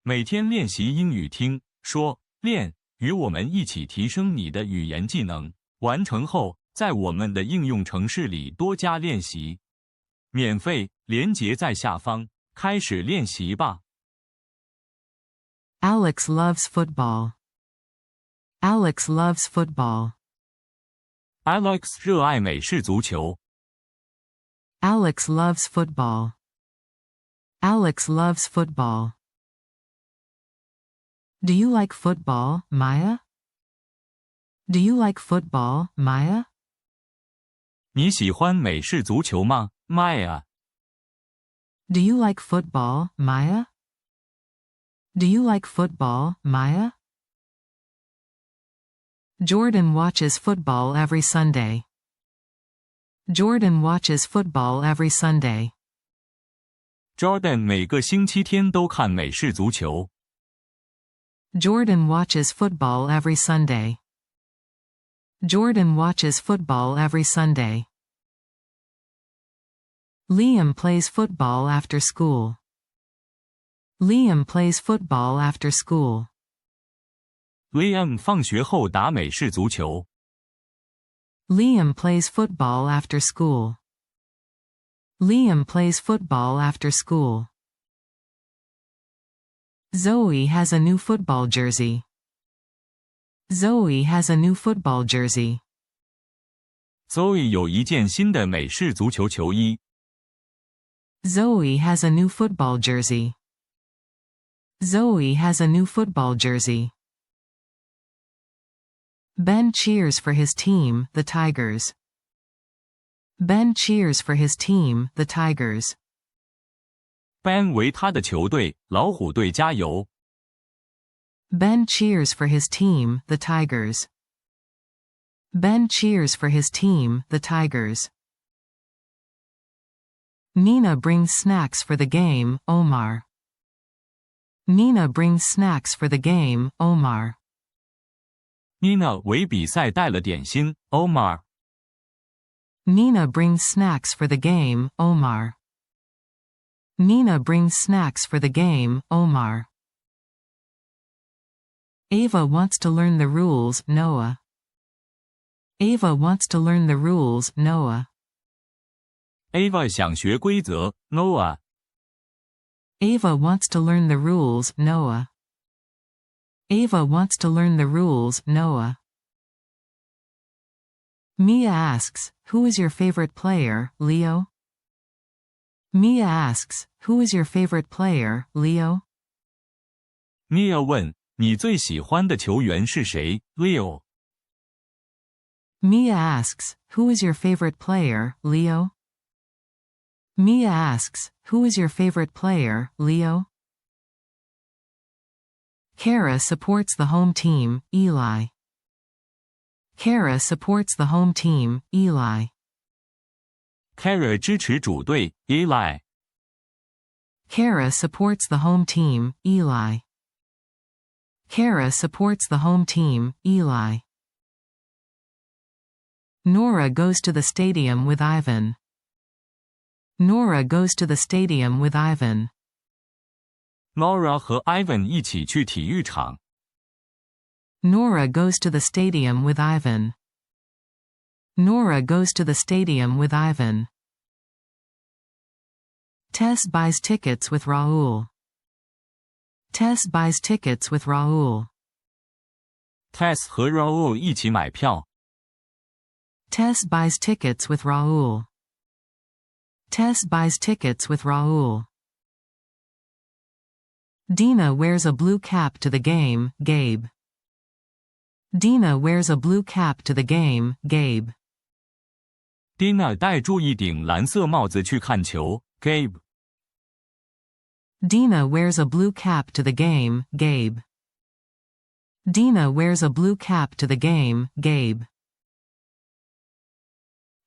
每天练习英语听、说、练，与我们一起提升你的语言技能。完成后，在我们的应用程式里多加练习。免费，连结在下方。开始练习吧。Alex loves football. Alex loves football. Alex 热爱美式足球。Alex loves football. Alex loves football. Do you like football, Maya? Do you like football, Maya? 你喜欢美式足球吗 ，Maya？ Do you like football, Maya? Do you like football, Maya? Jordan watches football every Sunday. Jordan watches football every Sunday. Jordan 每个星期天都看美式足球。Jordan watches football every Sunday. Jordan watches football every Sunday. Liam plays football after school. Liam plays football after school. Liam 放学后打美式足球。Liam plays football after school. Liam plays football after school. Zoe has a new football jersey. Zoe has a new football jersey. Zoe 有一件新的美式足球球衣。Zoe has a new football jersey. Zoe has a new football jersey. Ben cheers for his team, the Tigers. Ben cheers for his team, the Tigers. Ben 为他的球队老虎队加油。Ben cheers for his team, the Tigers. Ben cheers for his team, the Tigers. Nina brings snacks for the game, Omar. Nina brings snacks for the game, Omar. Nina 为比赛带了点心 ，Omar。Nina brings snacks for the game, Omar. Nina brings snacks for the game, Omar. Ava wants to learn the rules, Noah. Ava wants to learn the rules, Noah. Ava 想学规则 ，Noah。Ava wants to learn the rules, Noah. Ava wants to learn the rules, Noah. Mia asks, who is your favorite player, Leo? Mia asks, who is your favorite player, Leo? Mia 问，你最喜欢的球员是谁 ，Leo？ Mia asks, who is your favorite player, Leo? Mia asks, who is your favorite player, Leo? Kara supports the home team, Eli. Kara supports the home team, Eli. Kara 支持主队 ，Eli。Kara supports the home team, Eli. Kara supports the home team, Eli. Nora goes to the stadium with Ivan. Nora goes to the stadium with Ivan. Nora 和 Ivan 一起去体育场。Nora goes to the stadium with Ivan. Nora goes to the stadium with Ivan. Tess buys tickets with Raul. Tess buys tickets with Raul. Tess 和 Raul 一起买票。Tess buys tickets with Raul. Tess buys tickets with Raul. Dina wears a blue cap to the game, Gabe. Dina wears a blue cap to the game, Gabe. Dina 戴住一顶蓝色帽子去看球 ，Gabe。Dina wears a blue cap to the game, Gabe. Dina wears a blue cap to the game, Gabe.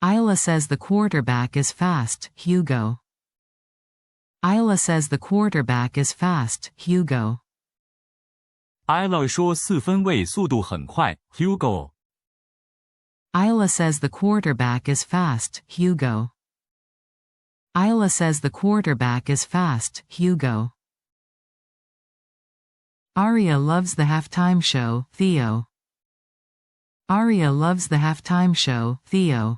Isla says the quarterback is fast, Hugo. Isla says the quarterback is fast, Hugo. Isla 说四分卫速度很快 ，Hugo。Isla says the quarterback is fast, Hugo. Isla says the quarterback is fast, Hugo. Arya loves the halftime show, Theo. Arya loves the halftime show, Theo.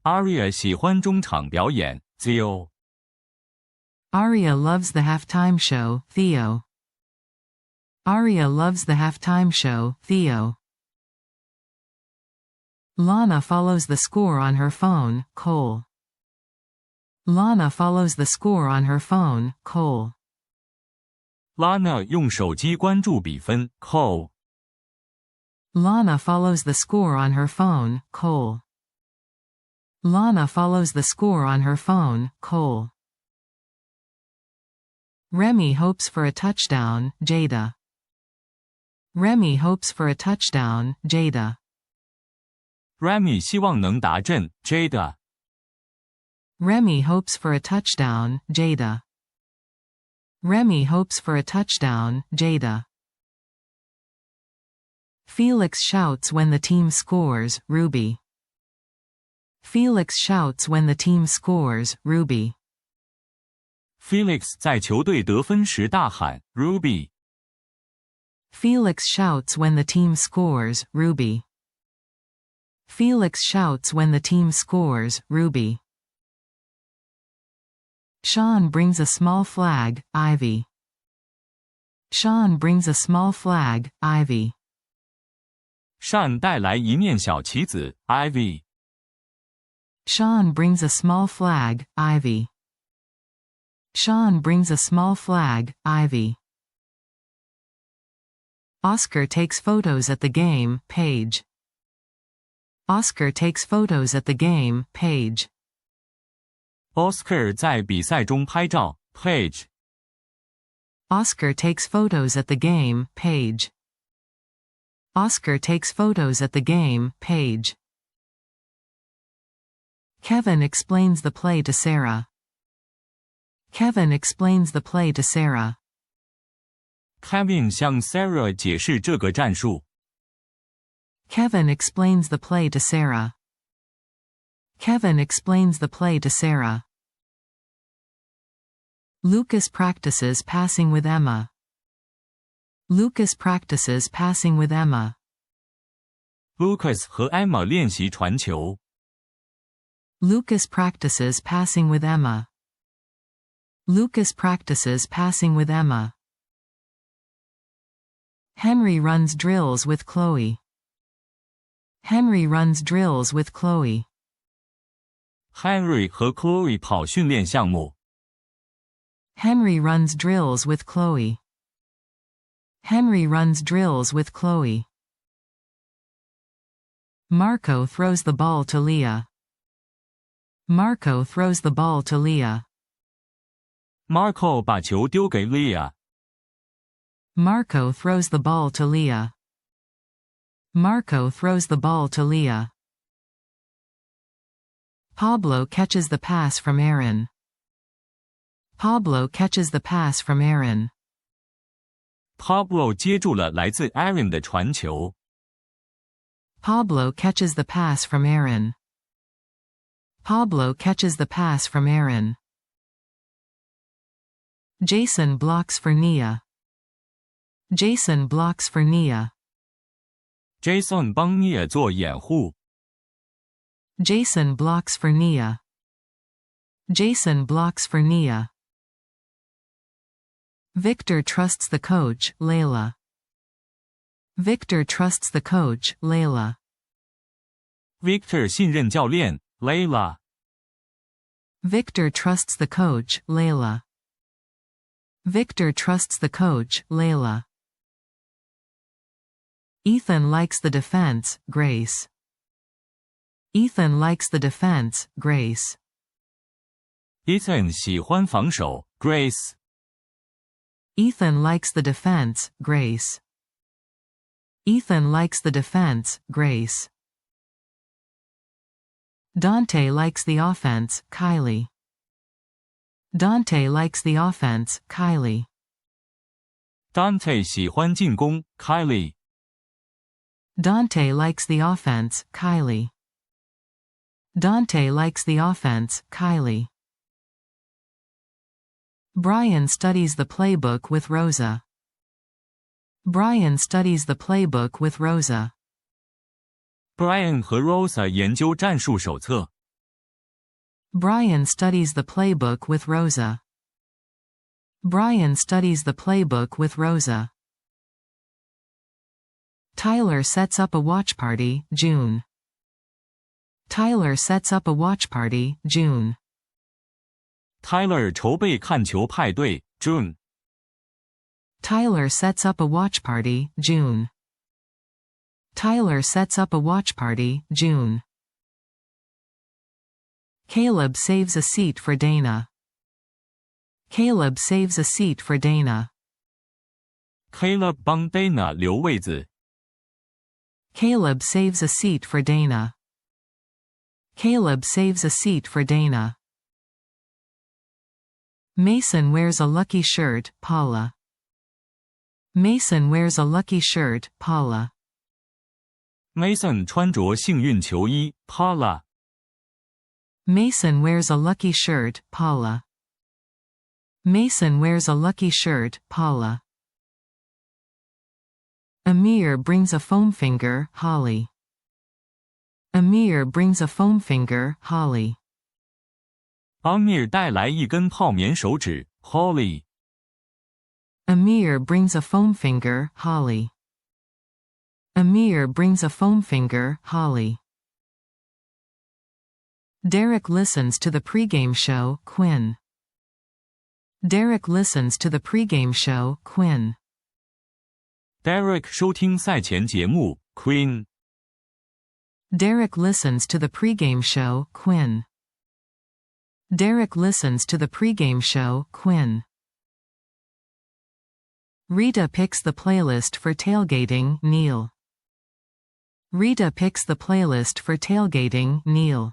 Arya 喜欢中场表演 Theo. Arya loves the halftime show, Theo. Arya loves the halftime show, Theo. Lana follows the score on her phone, Cole. Lana follows the score on her phone, Cole. Lana 用手机关注比分 Cole. Lana follows the score on her phone, Cole. Lana follows the score on her phone, Cole. Remy hopes for a touchdown, Jada. Remy hopes for a touchdown, Jada. Remy 希望能达阵 Jada. Remy hopes for a touchdown, Jada. Remy hopes for a touchdown, Jada. Felix shouts when the team scores, Ruby. Felix shouts when the team scores, Ruby. Felix 在球队得分时大喊 Ruby. Felix shouts when the team scores, Ruby. Felix shouts when the team scores, Ruby. Sean brings a small flag, Ivy. Sean brings a small flag, Ivy. Sean 带来一面小旗子 Ivy. Sean brings a small flag, Ivy. Sean brings a small flag, Ivy. Oscar takes photos at the game, Paige. Oscar takes photos at the game, Paige. Oscar 在比赛中拍照 Paige. Oscar takes photos at the game, Paige. Oscar takes photos at the game, Paige. Kevin explains the play to Sarah. Kevin explains the play to Sarah. Kevin 向 Sarah 解释这个战术。Kevin explains the play to Sarah. Kevin explains the play to Sarah. Lucas practices passing with Emma. Lucas practices passing with Emma. Lucas 和 Emma 练习传球。Lucas practices passing with Emma. Lucas practices passing with Emma. Henry runs drills with Chloe. Henry runs drills with Chloe. Henry 和 Chloe 跑训练项目。Henry runs drills with Chloe. Henry runs drills with Chloe. Marco throws the ball to Leah. Marco throws the ball to Leah. Marco 把球丢给 Leah. Marco throws the ball to Leah. Marco throws the ball to Leah. Pablo catches the pass from Aaron. Pablo catches the pass from Aaron. Pablo 接住了来自 Aaron 的传球。Pablo catches the pass from Aaron. Pablo catches the pass from Aaron. Jason blocks for Nia. Jason blocks for Nia. Jason 帮 Nia 做掩护。Jason blocks for Nia. Jason blocks for Nia. Victor trusts the coach, Layla. Victor trusts the coach, Layla. Victor 信任教练 Layla. Victor trusts the coach, Layla. Victor trusts the coach, Layla. Ethan likes the defense, Grace. Ethan likes the defense, Grace. Ethan 喜欢防守 Grace. Ethan likes the defense, Grace. Ethan likes the defense, Grace. Dante likes the offense, Kylie. Dante likes the offense, Kylie. Dante 喜欢进攻 Kylie. Dante likes the offense, Kylie. Dante likes the offense, Kylie. Brian studies the playbook with Rosa. Brian studies the playbook with Rosa. Brian 和 Rosa 研究战术手册。Brian studies the playbook with Rosa. Brian studies the playbook with Rosa. Tyler sets up a watch party, June. Tyler sets up a watch party, June. Tyler 筹备看球派对 June. Tyler sets up a watch party, June. Tyler sets up a watch party, June. Caleb saves a seat for Dana. Caleb saves a seat for Dana. Caleb 帮 Dana 留位子。Caleb saves a seat for Dana. Caleb saves a seat for Dana. Mason wears a lucky shirt, Paula. Mason wears a lucky shirt, Paula. Mason 穿着幸运球衣 Paula. Mason wears a lucky shirt, Paula. Mason wears a lucky shirt, Paula. Amir brings a foam finger, Holly. Amir brings a foam finger, Holly. Amir 带来一根泡棉手指 Holly. Amir brings a foam finger, Holly. Amir brings a foam finger, Holly. Derek listens to the pregame show, Quinn. Derek listens to the pregame show, Quinn. Derek 收听赛前节目 Quinn. Derek listens to the pregame show, Quinn. Derek listens to the pregame show, Quinn. Rita picks the playlist for tailgating, Neil. Rita picks the playlist for tailgating, Neil.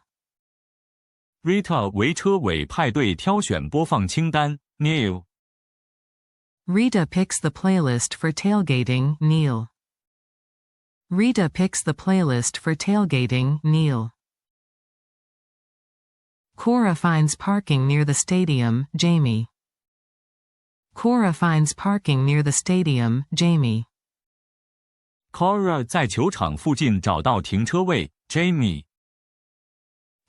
Rita 为车尾派对挑选播放清单 Neil. Rita picks the playlist for tailgating, Neil. Rita picks the playlist for tailgating, Neil. Cora finds parking near the stadium, Jamie. Cora finds parking near the stadium, Jamie. Cora 在球场附近找到停车位 Jamie.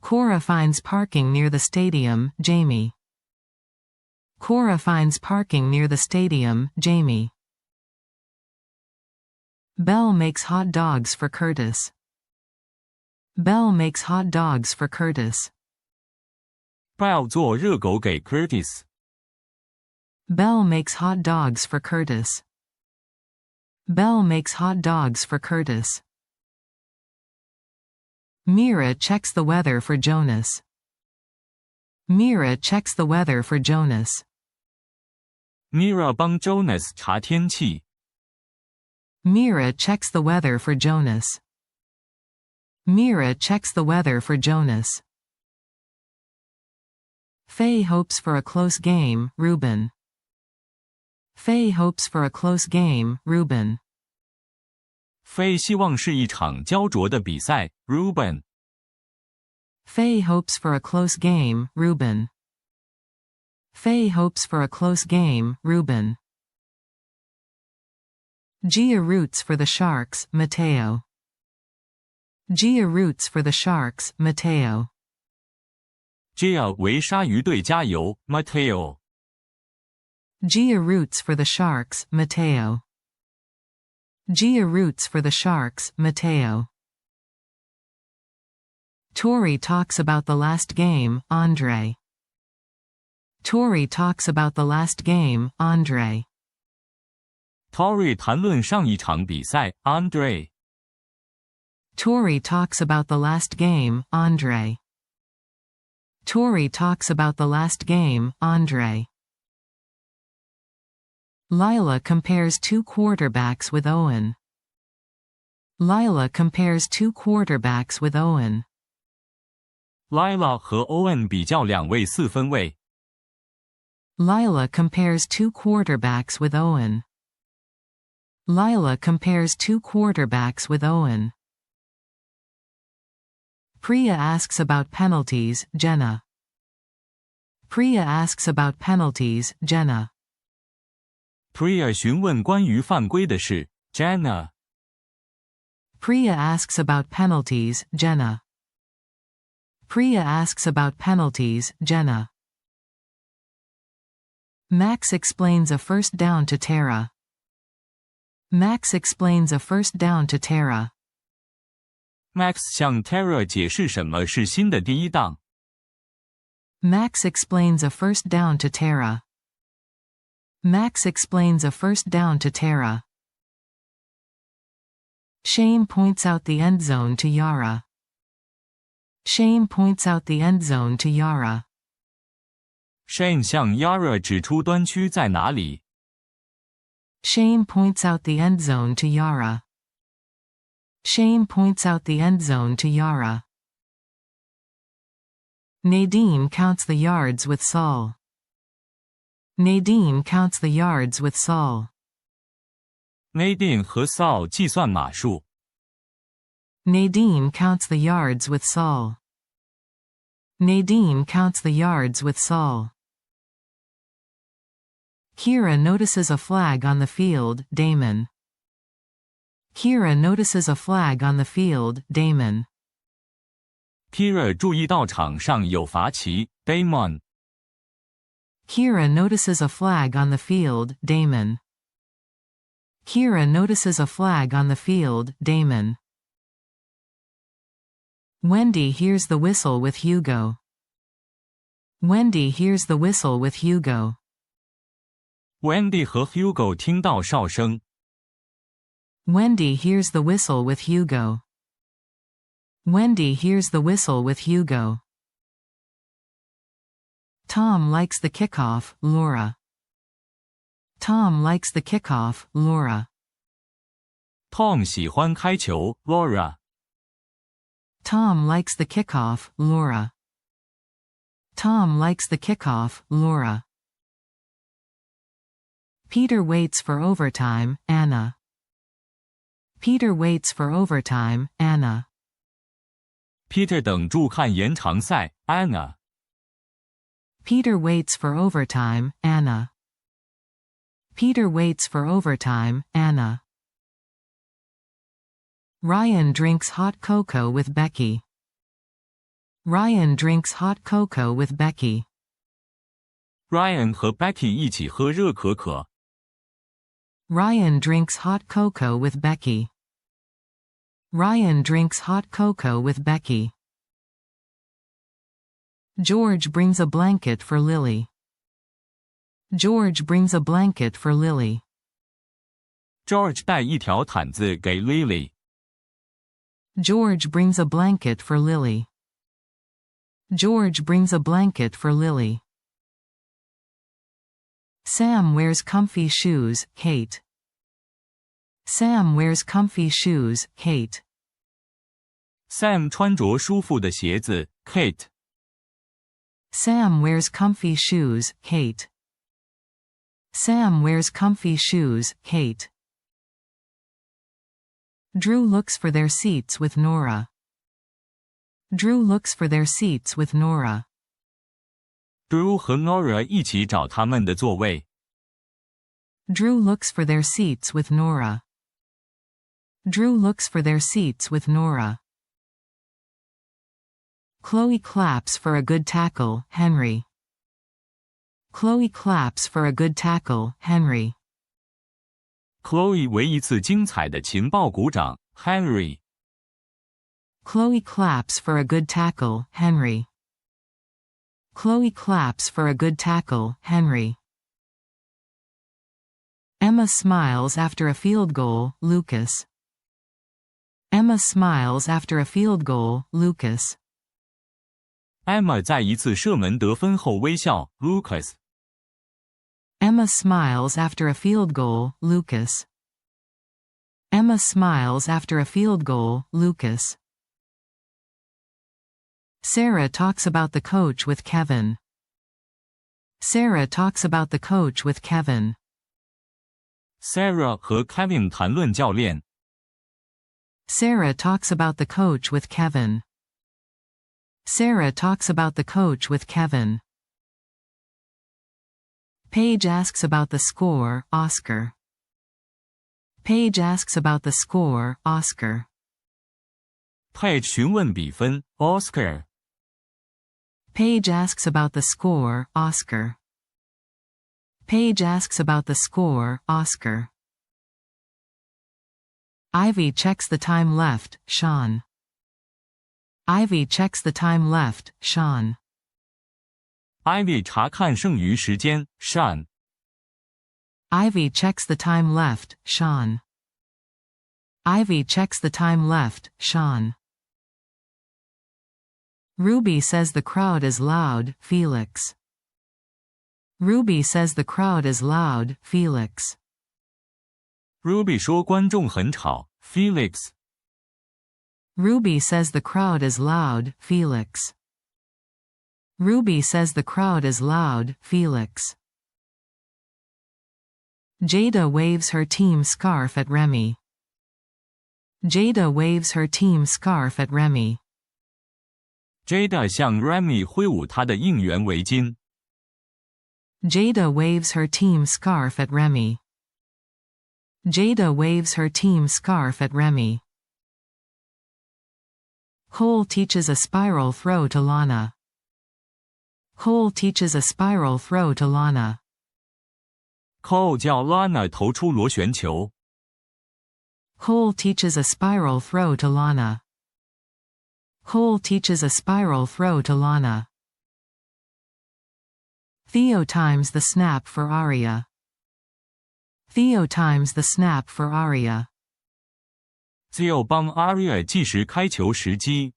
Cora finds parking near the stadium, Jamie. Cora finds parking near the stadium, Jamie. Belle makes hot dogs for Curtis. Belle makes hot dogs for Curtis. Belle 做热狗给 Curtis. Belle makes hot dogs for Curtis. Belle makes hot dogs for Curtis. Mira checks the weather for Jonas. Mira checks the weather for Jonas. Mira 帮 Jonas 查天气。Mira checks the weather for Jonas. Mira checks the weather for Jonas. Faye hopes for a close game, Ruben. Faye hopes for a close game, Ruben. Faye 希望是一场焦灼的比赛 Ruben. Faye hopes for a close game, Ruben. Faye hopes for a close game, Ruben. Gia roots for the Sharks, Mateo. Gia roots for the Sharks, Mateo. Gia 为鲨鱼队加油 Mateo. Gia roots for the Sharks, Mateo. Gia roots for the Sharks, Mateo. Tori talks about the last game, Andre. Tori talks about the last game, Andre. Tori 谈论上一场比赛 Andre. Tori talks about the last game, Andre. Tori talks about the last game, Andre. Lila compares two quarterbacks with Owen. Lila compares two quarterbacks with Owen. Lila 和 Owen 比较两位四分卫。Lila compares two quarterbacks with Owen. Lila compares two quarterbacks with Owen. Priya asks about penalties, Jenna. Priya asks about penalties, Jenna. Priya 询问关于犯规的事 Jenna. Priya asks about penalties, Jenna. Priya asks about penalties, Jenna. Max explains a first down to Tara. Max explains a first down to Tara. Max 向 Tara 解释什么是新的第一档。Max explains a first down to Tara. Max explains a first down to Tara. Shane points out the end zone to Yara. Shane points out the end zone to Yara. Shane 向 Yara 指出端区在哪里。Shane points out the end zone to Yara. Shane points out the end zone to Yara. Nadine counts the yards with Saul. Nadine counts the yards with Saul. Nadine 和 Saul 计算码数。Nadine counts the yards with Saul. Nadine counts the yards with Saul. Kira notices a flag on the field, Damon. Kira notices a flag on the field, Damon. Kira 注意到场上有罚旗 Damon. Kira notices a flag on the field, Damon. Kira notices a flag on the field, Damon. Wendy hears the whistle with Hugo. Wendy hears the whistle with Hugo. Wendy 和 Hugo 听到哨声。Wendy hears the whistle with Hugo. Wendy hears the whistle with Hugo. Tom likes the kickoff, Laura. Tom likes the kickoff, Laura. Tom 喜欢开球 Laura. Tom likes the kickoff, Laura. Tom likes the kickoff, Laura. Peter waits for overtime, Anna. Peter waits for overtime, Anna. Peter 等住看延长赛 Anna. Peter waits for overtime, Anna. Peter waits for overtime, Anna. Ryan drinks hot cocoa with Becky. Ryan drinks hot cocoa with Becky. Ryan 和 Becky 一起喝热可可。Ryan drinks hot cocoa with Becky. Ryan drinks hot cocoa with Becky. George brings a blanket for Lily. George brings a blanket for Lily. George 带一条毯子给 Lily. George brings a blanket for Lily. George brings a blanket for Lily. Sam wears comfy shoes, Kate. Sam wears comfy shoes, Kate. Sam 穿着舒服的鞋子 Kate. Sam wears comfy shoes, Kate. Sam wears comfy shoes, Kate. Drew looks for their seats with Nora. Drew looks for their seats with Nora. Drew 和 Nora 一起找他们的座位。Drew looks for their seats with Nora. Drew looks for their seats with Nora. Chloe claps for a good tackle, Henry. Chloe claps for a good tackle, Henry. Chloe 为一次精彩的情报鼓掌 Henry. Chloe claps for a good tackle, Henry. Chloe claps for a good tackle, Henry. Emma smiles after a field goal, Lucas. Emma smiles after a field goal, Lucas. Emma 在一次射门得分后微笑 Lucas. Emma smiles after a field goal, Lucas. Emma smiles after a field goal, Lucas. Sarah talks about the coach with Kevin. Sarah talks about the coach with Kevin. Sarah 和 Kevin 谈论教练。Sarah talks about the coach with Kevin. Sarah talks about the coach with Kevin. Paige asks about the score, Oscar. Paige asks about the score, Oscar. Paige 询问比分 Oscar. Paige asks about the score, Oscar. Paige asks about the score, Oscar. Ivy checks the time left, Sean. Ivy checks the time left, Sean. Ivy 查看剩余时间 Sean. Ivy checks the time left, Sean. Ivy checks the time left, Sean. Ruby says the crowd is loud, Felix. Ruby says the crowd is loud, Felix. Ruby 说观众很吵 Felix. Ruby says the crowd is loud, Felix. Ruby says the crowd is loud, Felix. Jada waves her team scarf at Remy. Jada waves her team scarf at Remy. Jada 向 Remy 挥舞她的应援围巾。Jada waves her team scarf at Remy. Jada waves her team scarf at Remy. Cole teaches a spiral throw to Lana. Cole teaches a spiral throw to Lana. Cole 叫 Lana 投出螺旋球。Cole teaches a spiral throw to Lana. Cole teaches a spiral throw to Lana. Theo times the snap for Aria. Theo times the snap for Aria. Theo 帮 Aria 计时开球时机。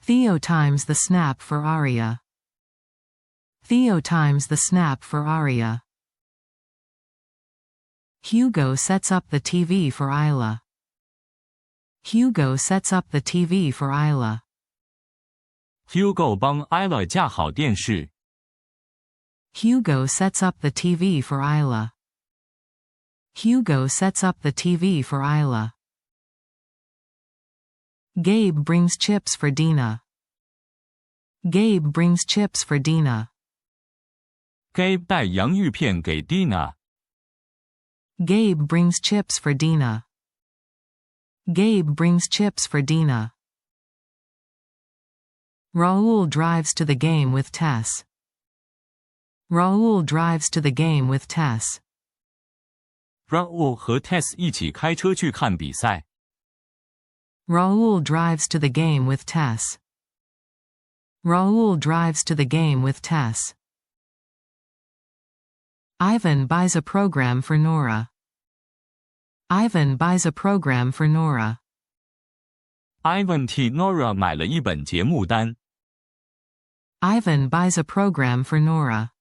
Theo times the snap for Aria. Theo times the snap for Aria. Hugo sets up the TV for Isla. Hugo sets up the TV for Isla. Hugo 帮 Isla 架好电视。Hugo sets up the TV for Isla. Hugo sets up the TV for Isla. Gabe brings chips for Dina. Gabe brings chips for Dina. Gabe 带洋芋片给 Dina。Gabe brings chips for Dina. Gabe brings chips for Dina. Raoul drives to the game with Tess. Raoul drives to the game with Tess. Raoul 和 Tess 一起开车去看比赛。Raoul drives to the game with Tess. Raoul drives to the game with Tess. Ivan buys a program for Nora. Ivan buys a program for Nora. Ivan 替 Nora 买了一本节目单。Ivan buys a program for Nora.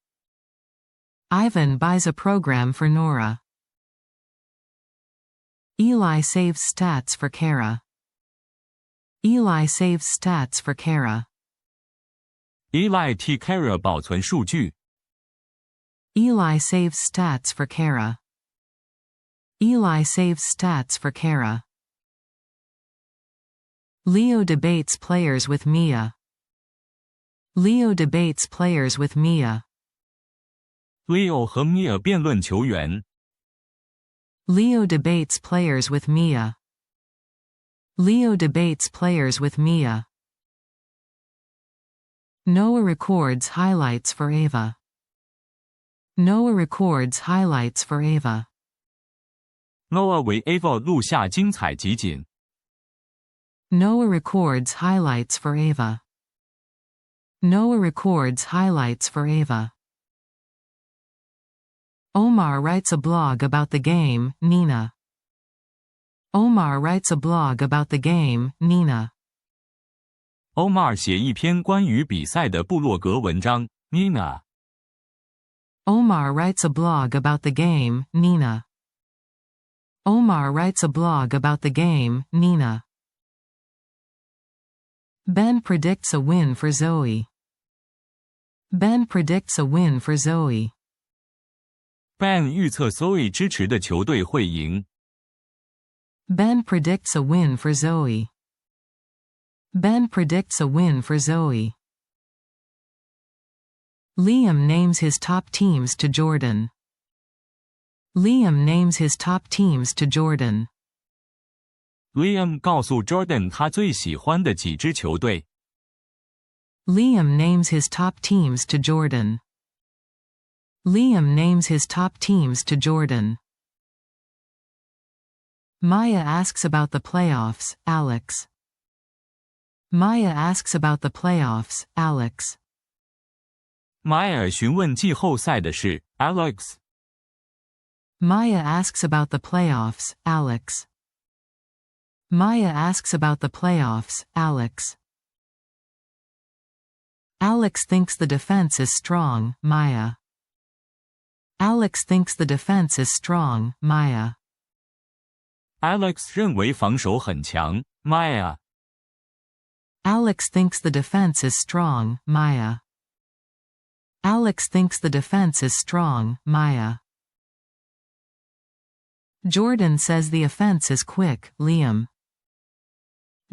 Ivan buys a program for Nora. Eli saves stats for Kara. Eli saves stats for Kara. Eli 替 Kara 保存数据。Eli saves stats for Kara. Eli saves stats for Kara. Leo debates players with Mia. Leo debates players with Mia. Leo 和 Mia 辩论球员。Leo debates players with Mia. Leo debates players with Mia. Noah records highlights for Ava. Noah records highlights for Ava. Noah 为 Ava 录下精彩集锦。Noah records highlights for Ava. Noah records highlights for Ava. Omar writes a blog about the game, Nina. Omar writes a blog about the game, Nina. Omar 写一篇关于比赛的部落格文章 Nina. Omar writes a blog about the game, Nina. Omar writes a blog about the game, Nina. Ben predicts a win for Zoe. Ben predicts a win for Zoe. Ben 预测 Zoe 支持的球队会赢。Ben predicts a win for Zoe. Ben predicts a win for Zoe. Liam names his top teams to Jordan. Liam names his top teams to Jordan. Liam 告诉 Jordan 他最喜欢的几支球队。Liam names his top teams to Jordan. Liam names his top teams to Jordan. Maya asks about the playoffs, Alex. Maya asks about the playoffs, Alex. 迈尔询问季后赛的事 Alex。 Maya asks about the playoffs, Alex. Maya asks about the playoffs, Alex. Alex thinks the defense is strong, Maya. Alex thinks the defense is strong, Maya. Alex 认为防守很强 Maya。 Alex thinks the defense is strong, Maya. Alex thinks the defense is strong, Maya. Jordan says the offense is quick, Liam.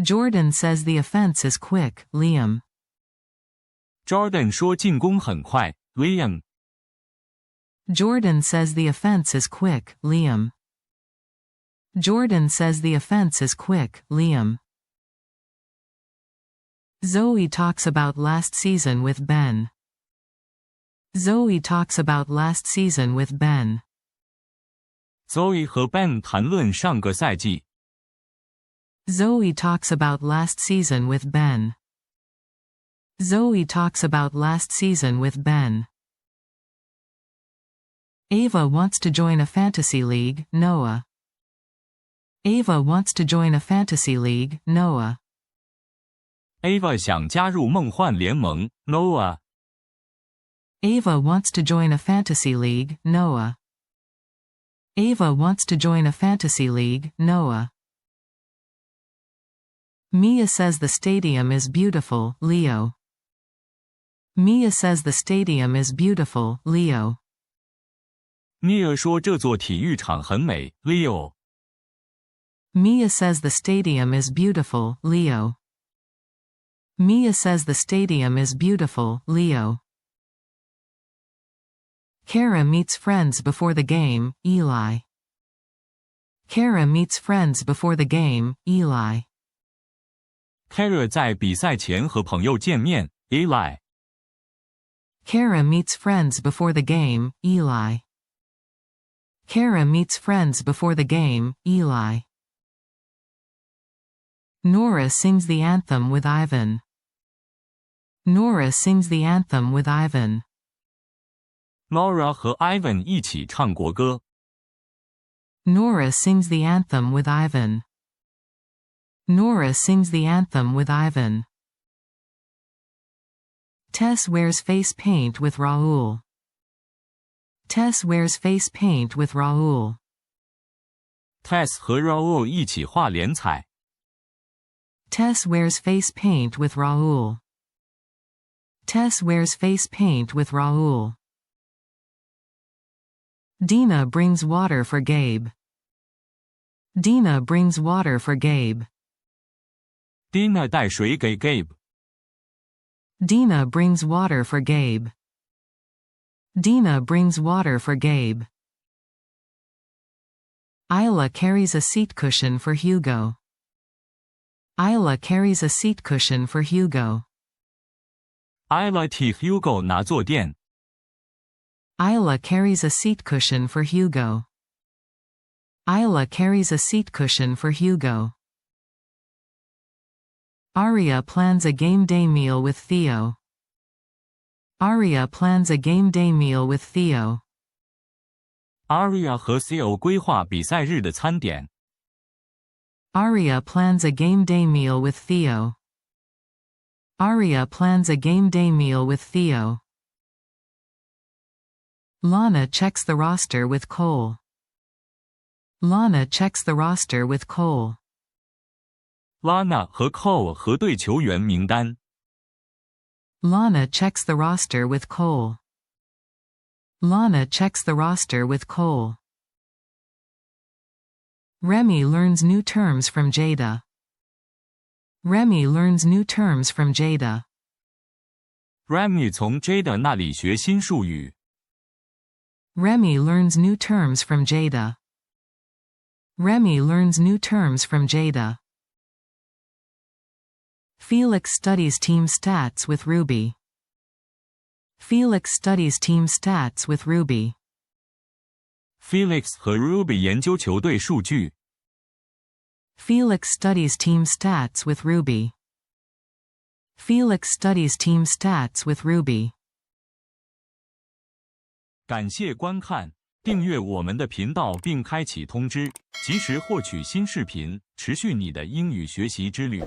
Jordan says the offense is quick, Liam. Jordan 说进攻很快 Liam。 Jordan says the offense is quick, Liam. Jordan says the offense is quick, Liam. Zoe talks about last season with Ben. Zoe talks about last season with Ben. Zoe 和 Ben 谈论上个赛季。 Zoe talks about last season with Ben. Zoe talks about last season with Ben. Ava wants to join a fantasy league, Noah. Ava wants to join a fantasy league, Noah. Ava 想加入梦幻联盟 Noah。 Ava wants to join a fantasy league, Noah. Ava wants to join a fantasy league, Noah. Mia says the stadium is beautiful, Leo. Mia says the stadium is beautiful, Leo. Mia 说这座体育场很美 Leo。 Mia says the stadium is beautiful, Leo. Mia says the stadium is beautiful, Leo. Kara meets friends before the game, Eli. Kara meets friends before the game, Eli. Kara 在比赛前和朋友见面 Eli。 Kara meets friends before the game, Eli. Kara meets friends before the game, Eli. Nora sings the anthem with Ivan. Nora sings the anthem with Ivan. Nora 和 Ivan 一起唱国歌。 Nora sings the anthem with Ivan. Nora sings the anthem with Ivan. Tess wears face paint with Raoul. Tess wears face paint with Raoul. Tess 和 Raoul 一起画脸彩。 Tess wears face paint with Raoul. Tess wears face paint with Raoul. Dina brings water for Gabe. Dina brings water for Gabe. Dina 带水给 Gabe。 Dina brings water for Gabe. Dina brings water for Gabe. Isla carries a seat cushion for Hugo. Isla carries a seat cushion for Hugo. Isla 替 Hugo 拿坐垫。 Isla carries a seat cushion for Hugo. Isla carries a seat cushion for Hugo. Aria plans a game day meal with Theo. Aria plans a game day meal with Theo. Aria 和 Theo 规划比赛日的餐点。 Aria plans a game day meal with Theo. Aria plans a game day meal with Theo. Lana checks the roster with Cole. Lana checks the roster with Cole. Lana 和 Cole 核对球员名单。 Lana checks the roster with Cole. Lana checks the roster with Cole. Remy learns new terms from Jada. Remy learns new terms from Jada. Remy 从 Jada 那里学新术语。Remy learns new terms from Jada. Remy learns new terms from Jada. Felix studies team stats with Ruby. Felix studies team stats with Ruby. Felix 和 Ruby 研究球队数据。Felix studies team stats with Ruby. Felix studies team stats with Ruby. 感谢观看，订阅我们的频道并开启通知，及时获取新视频，持续你的英语学习之旅。